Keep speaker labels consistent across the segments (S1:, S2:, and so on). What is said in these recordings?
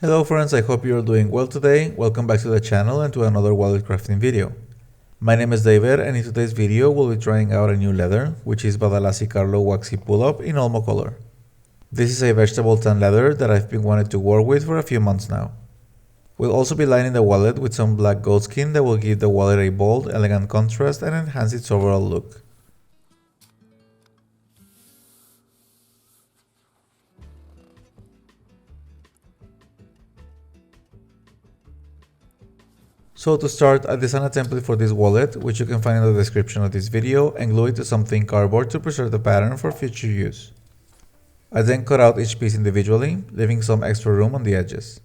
S1: Hello friends, I hope you're doing well today. Welcome back to the channel and to another wallet crafting video. My name is David and in today's video we'll be trying out a new leather, which is Badalassi Carlo Waxy pull-up in Olmo color. This is a vegetable tan leather that I've been wanting to work with for a few months now. We'll also be lining the wallet with some black goatskin that will give the wallet a bold, elegant contrast and enhance its overall look. So to start, I designed a template for this wallet, which you can find in the description of this video, and glue it to some thin cardboard to preserve the pattern for future use. I then cut out each piece individually, leaving some extra room on the edges.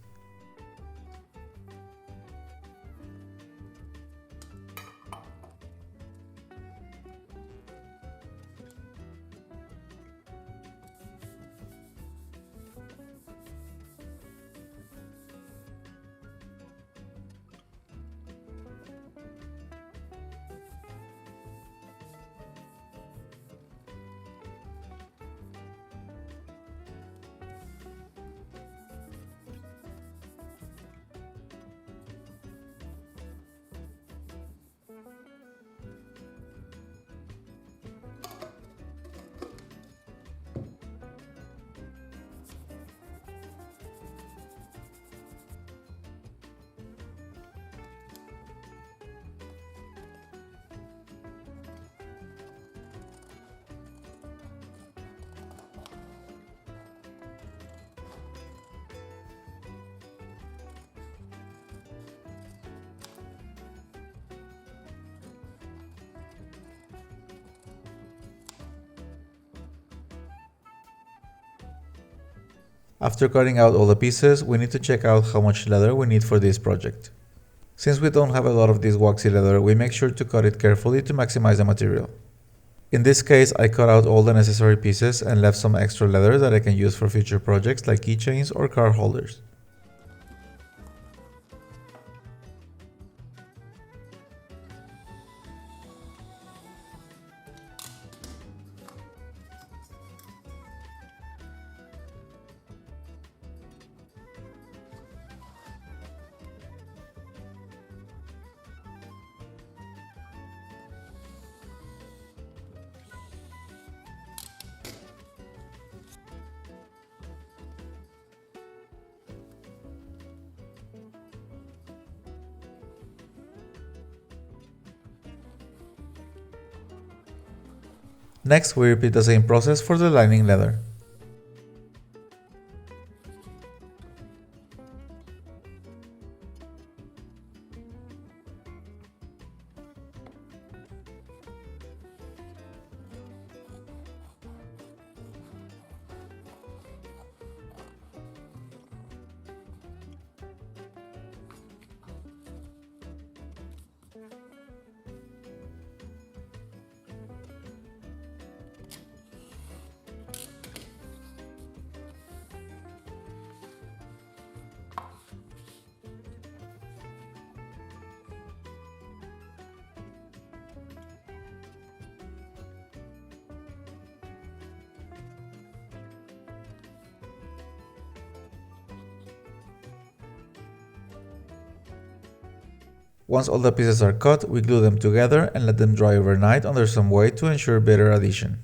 S1: After cutting out all the pieces, we need to check out how much leather we need for this project. Since we don't have a lot of this waxy leather, we make sure to cut it carefully to maximize the material. In this case, I cut out all the necessary pieces and left some extra leather that I can use for future projects like keychains or card holders. Next, we repeat the same process for the lining leather. Once all the pieces are cut, we glue them together and let them dry overnight under some weight to ensure better adhesion.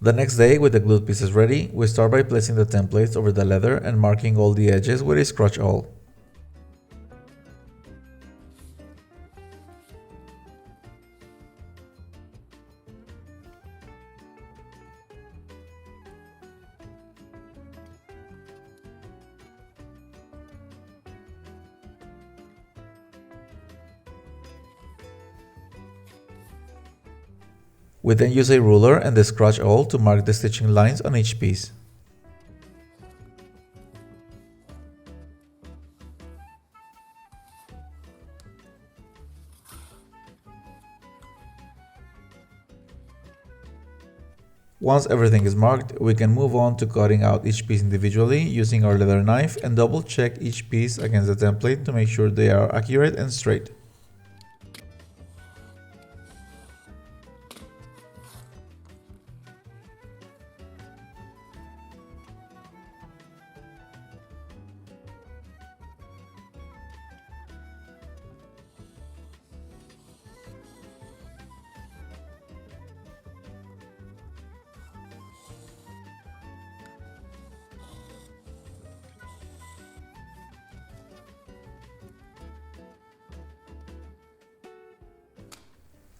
S1: The next day, with the glued pieces ready, we start by placing the templates over the leather and marking all the edges with a scratch awl. We then use a ruler and the scratch awl to mark the stitching lines on each piece. Once everything is marked, we can move on to cutting out each piece individually using our leather knife and double check each piece against the template to make sure they are accurate and straight.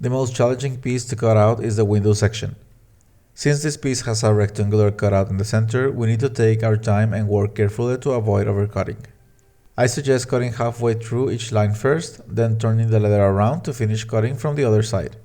S1: The most challenging piece to cut out is the window section. Since this piece has a rectangular cutout in the center, we need to take our time and work carefully to avoid overcutting. I suggest cutting halfway through each line first, then turning the leather around to finish cutting from the other side.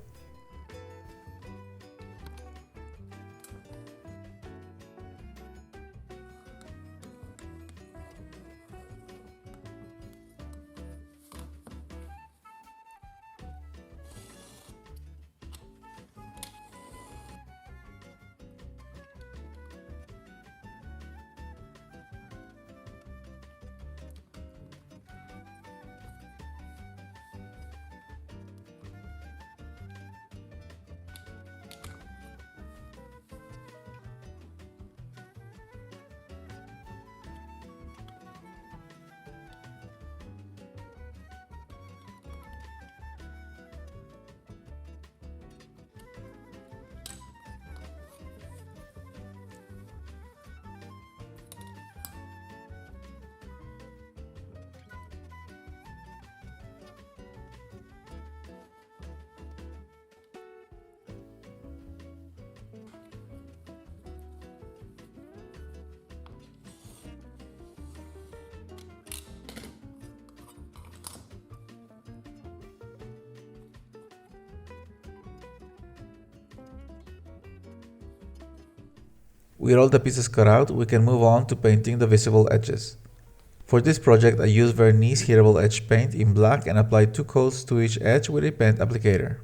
S1: With all the pieces cut out, we can move on to painting the visible edges. For this project, I used vernice heatable edge paint in black and applied 2 coats to each edge with a paint applicator.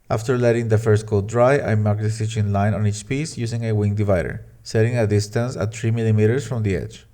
S1: After letting the first coat dry, I marked the stitching line on each piece using a wing divider, setting a distance at 3 mm from the edge.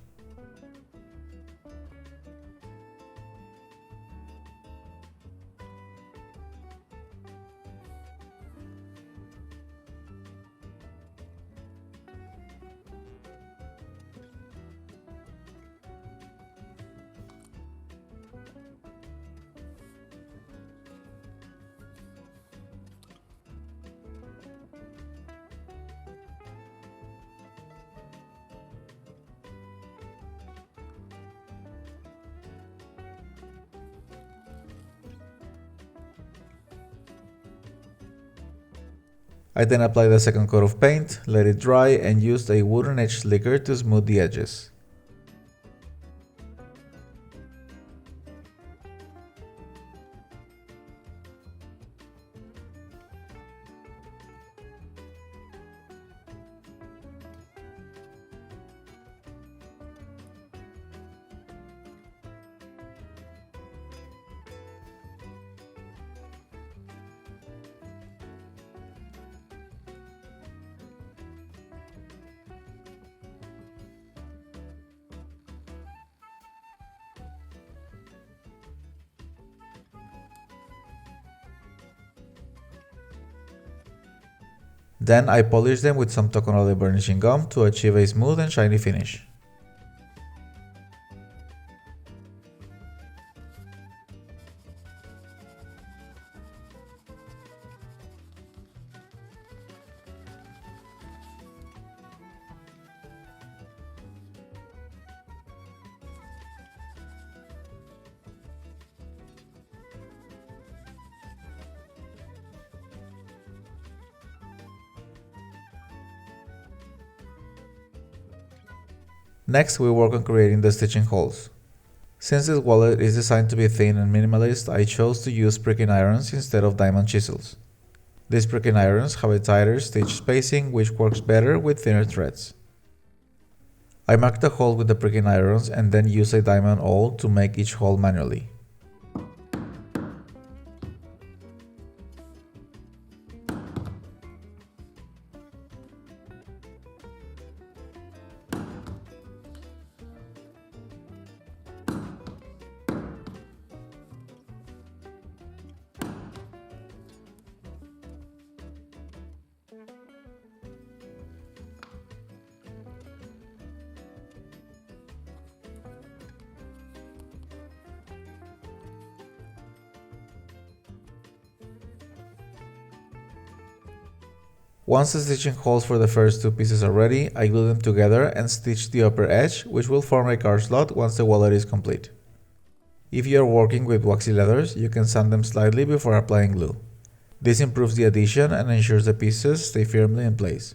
S1: I then applied the second coat of paint, let it dry, and used a wooden edge slicker to smooth the edges. Then I polish them with some Tokonole burnishing gum to achieve a smooth and shiny finish. Next, we work on creating the stitching holes. Since this wallet is designed to be thin and minimalist, I chose to use pricking irons instead of diamond chisels. These pricking irons have a tighter stitch spacing which works better with thinner threads. I mark the hole with the pricking irons and then use a diamond awl to make each hole manually. Once the stitching holes for the first two pieces are ready, I glue them together and stitch the upper edge, which will form a card slot once the wallet is complete. If you are working with waxy leathers, you can sand them slightly before applying glue. This improves the adhesion and ensures the pieces stay firmly in place.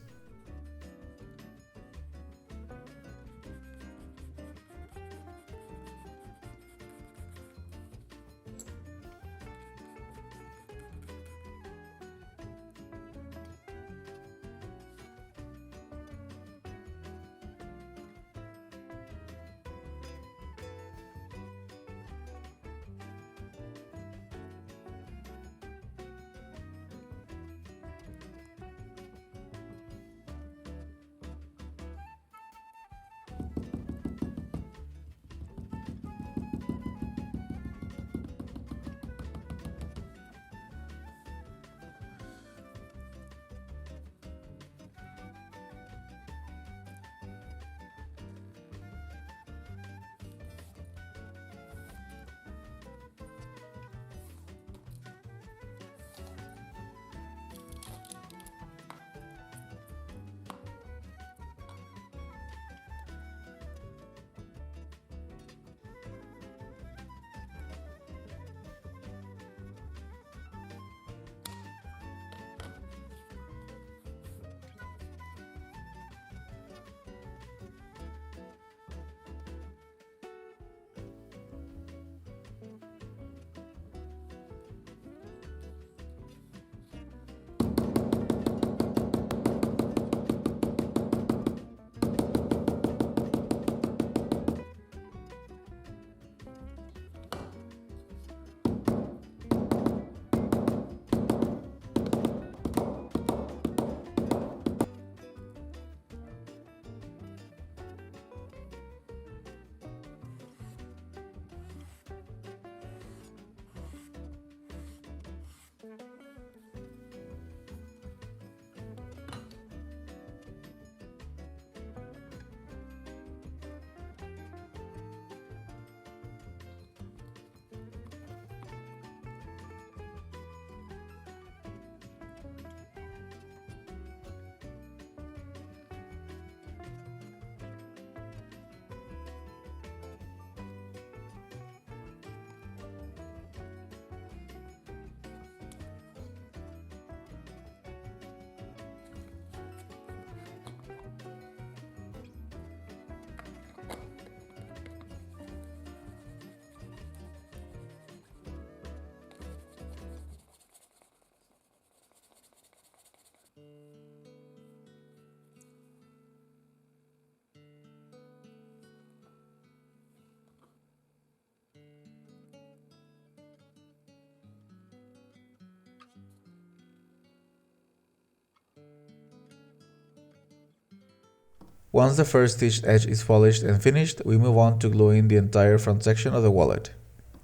S1: Once the first stitched edge is polished and finished, we move on to gluing the entire front section of the wallet.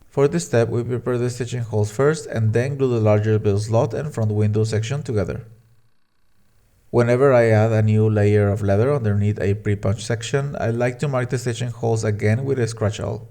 S1: For this step, we prepare the stitching holes first and then glue the larger bill slot and front window section together. Whenever I add a new layer of leather underneath a pre-punched section, I like to mark the stitching holes again with a scratch awl.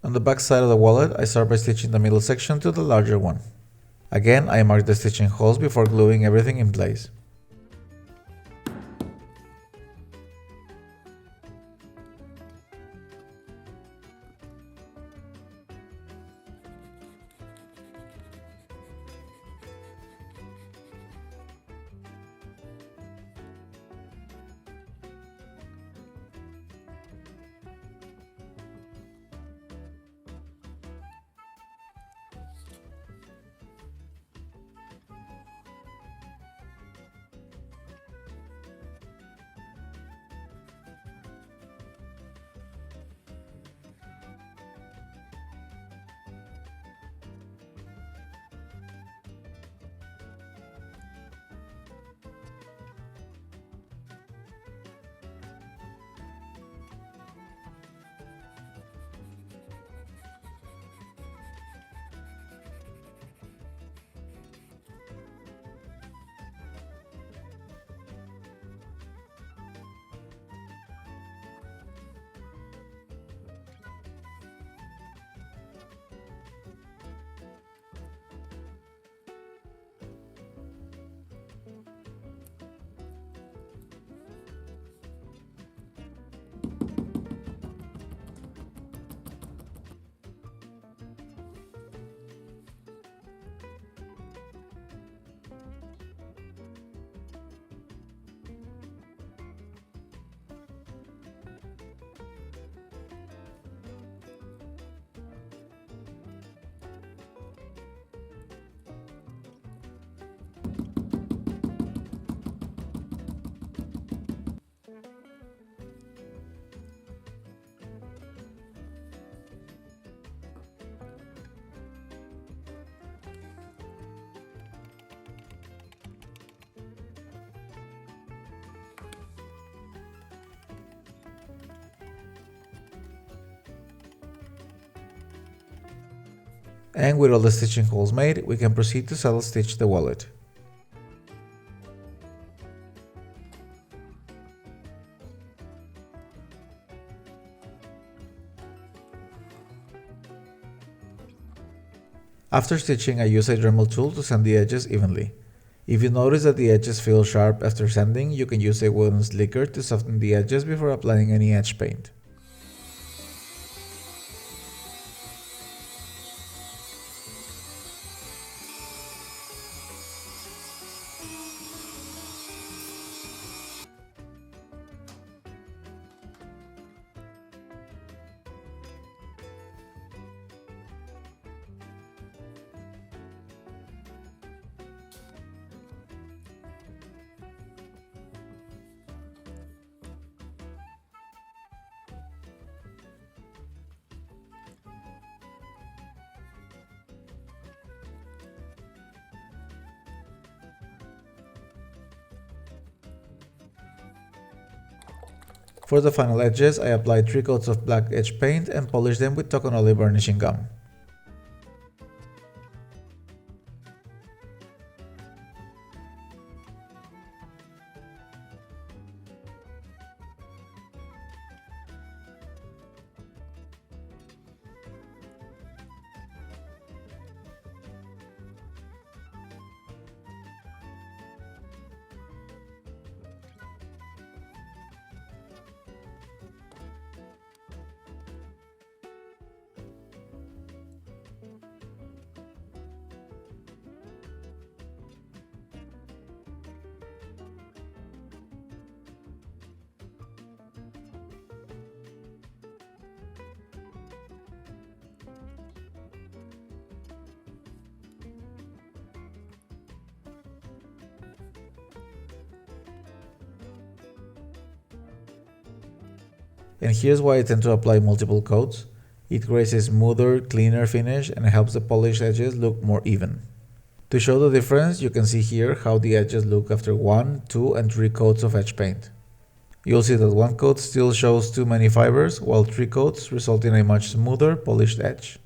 S1: On the back side of the wallet, I start by stitching the middle section to the larger one. Again, I mark the stitching holes before gluing everything in place. And with all the stitching holes made, we can proceed to saddle stitch the wallet. After stitching, I use a Dremel tool to sand the edges evenly. If you notice that the edges feel sharp after sanding, you can use a wooden slicker to soften the edges before applying any edge paint. For the final edges, I applied 3 coats of black edge paint and polished them with Tokonoli varnishing gum. And here's why I tend to apply multiple coats. It creates a smoother, cleaner finish and helps the polished edges look more even. To show the difference, you can see here how the edges look after 1, 2, and 3 coats of edge paint. You'll see that 1 coat still shows too many fibers, while 3 coats result in a much smoother, polished edge.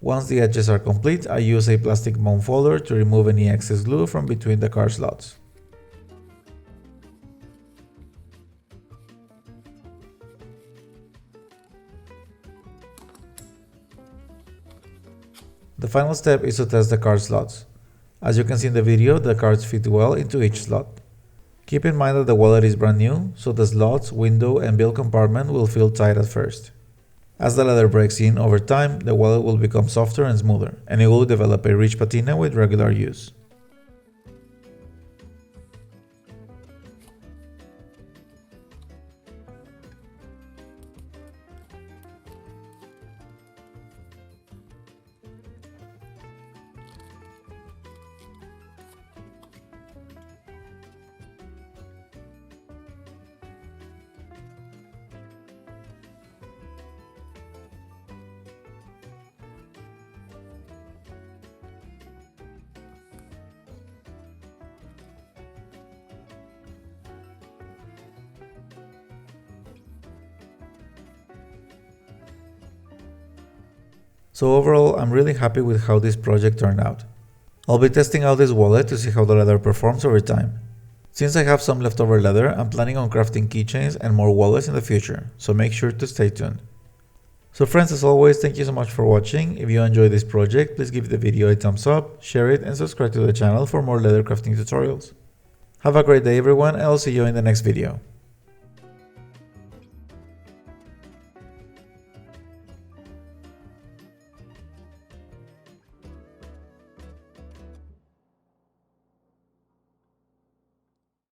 S1: Once the edges are complete, I use a plastic bone folder to remove any excess glue from between the card slots. The final step is to test the card slots. As you can see in the video, the cards fit well into each slot. Keep in mind that the wallet is brand new, so the slots, window, and bill compartment will feel tight at first. As the leather breaks in over time, the wallet will become softer and smoother, and it will develop a rich patina with regular use. So overall, I'm really happy with how this project turned out. I'll be testing out this wallet to see how the leather performs over time. Since I have some leftover leather, I'm planning on crafting keychains and more wallets in the future, so make sure to stay tuned. So friends, as always, thank you so much for watching. If you enjoyed this project, please give the video a thumbs up, share it, and subscribe to the channel for more leather crafting tutorials. Have a great day everyone, and I'll see you in the next video.